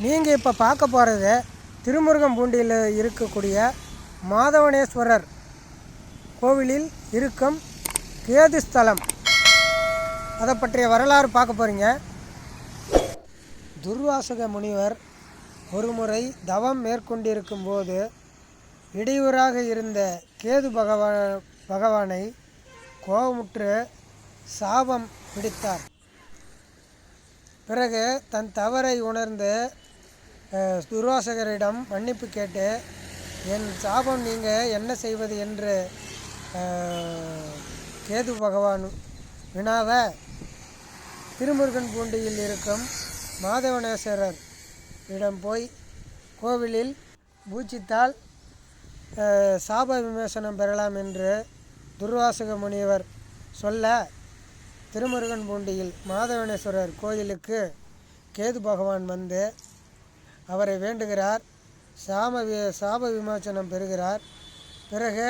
நீங்கள் இப்போ பார்க்க போகிறது திருமுருகம்பூண்டியில் இருக்கக்கூடிய மாதவனேஸ்வரர் கோவிலில் இருக்கும் கேது ஸ்தலம். அதை பற்றிய வரலாறு பார்க்க போகிறீங்க. துர்வாசக முனிவர் ஒருமுறை மேற்கொண்டிருக்கும் போது இடையூறாக இருந்த கேது பகவானை கோபமுற்று சாபம் பிடித்தார். பிறகு தன் தவறை உணர்ந்து துர்வாசகரிடம் மன்னிப்பு கேட்டு, என் சாபம் நீங்கள் என்ன செய்வது என்று கேது பகவான் வினாவ, திருமுருகன்பூண்டியில் இருக்கும் மாதவனேஸ்வரர் இடம் போய் கோவிலில் பூஜித்தால் சாப விமோசனம் பெறலாம் என்று துர்வாசக முனிவர் சொல்ல, திருமுருகன்பூண்டியில் மாதவனேஸ்வரர் கோயிலுக்கு கேது பகவான் வந்து அவரை வேண்டுகிறார். சாப விமோசனம் பெறுகிறார். பிறகு,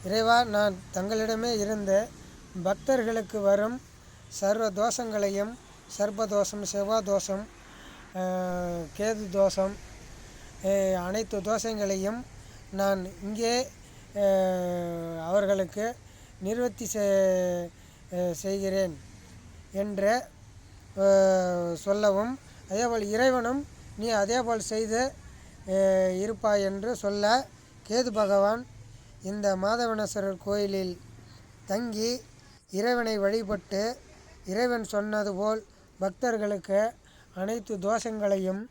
இறைவா, நான் தங்களிடமே இருந்து பக்தர்களுக்கு வரும் சர்வ தோஷங்களையும், சர்ப்பதோஷம், செவ்வாதோஷம், கேது தோஷம், அனைத்து தோஷங்களையும் நான் இங்கே அவர்களுக்கு நிவர்த்தி செய்கிறேன் என்று சொல்லவும், அதேபோல் இறைவனும் நீ அதேபோல் செய்து இருப்பாய் என்று சொல்ல, கேது பகவான் இந்த மாதவனேஸ்வரர் கோயிலில் தங்கி இறைவனை வழிபட்டு, இறைவன் சொன்னது போல் பக்தர்களுக்கு அனைத்து தோஷங்களையும்,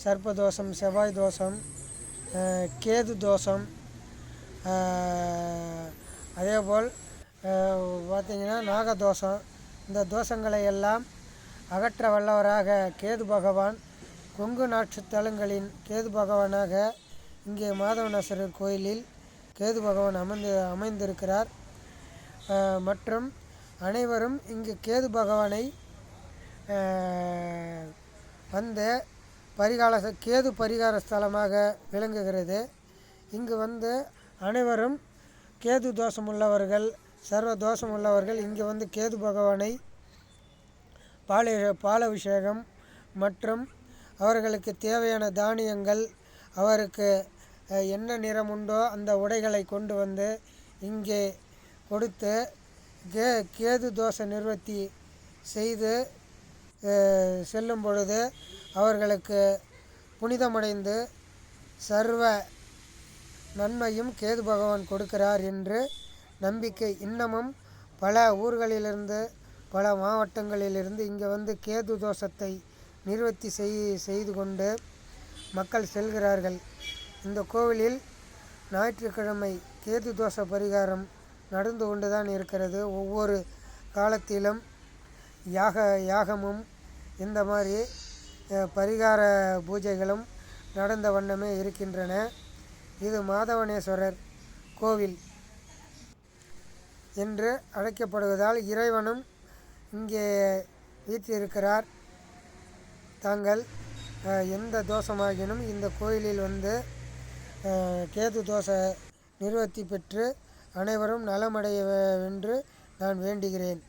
சர்ப்பதோஷம், செவ்வாய் தோஷம், கேது தோஷம், அதேபோல் பார்த்திங்கன்னா நாகதோஷம், இந்த தோஷங்களை எல்லாம் அகற்ற வல்லவராக கேது பகவான், கொங்கு நாட்டு தலங்களின் கேது பகவானாக இங்கே மாதவனேஸ்வரர் கோயிலில் கேது பகவான் அமைந்திருக்கிறார். மற்றும் அனைவரும் இங்கு கேது பகவானை வந்து கேது பரிகார ஸ்தலமாக விளங்குகிறது. இங்கு வந்து அனைவரும் கேது தோஷம் உள்ளவர்கள், சர்வ தோஷம் உள்ளவர்கள் இங்கே வந்து கேது பகவானை பாலாபிஷேகம் மற்றும் அவர்களுக்கு தேவையான தானியங்கள், அவருக்கு என்ன நிறம் உண்டோ அந்த உடைகளை கொண்டு வந்து இங்கே கொடுத்து கேது தோஷ நிவர்த்தி செய்து செல்லும் பொழுது அவர்களுக்கு புனிதமடைந்து சர்வ நன்மையும் கேது பகவான் கொடுக்கிறார் என்று நம்பிக்கை. இன்னமும் பல ஊர்களிலிருந்து, பல மாவட்டங்களிலிருந்து இங்கே வந்து கேது தோஷத்தை நிவர்த்தி செய்து கொண்டு மக்கள் செல்கிறார்கள். இந்த கோவிலில் ஞாயிற்றுக்கிழமை கேது தோஷ பரிகாரம் நடந்து கொண்டு தான் இருக்கிறது. ஒவ்வொரு காலத்திலும் யாகமும் இந்த மாதிரி பரிகார பூஜைகளும் நடந்த வண்ணமே இருக்கின்றன. இது மாதவனேஸ்வரர் கோவில் என்று அழைக்கப்படுவதால் இறைவனும் இங்கே வீற்றிருக்கிறார். தாங்கள் எந்த தோஷமாகினும் இந்த கோயிலில் வந்து கேது தோஷ நிவர்த்தி பெற்று அனைவரும் நலமடைய என்று நான் வேண்டுகிறேன்.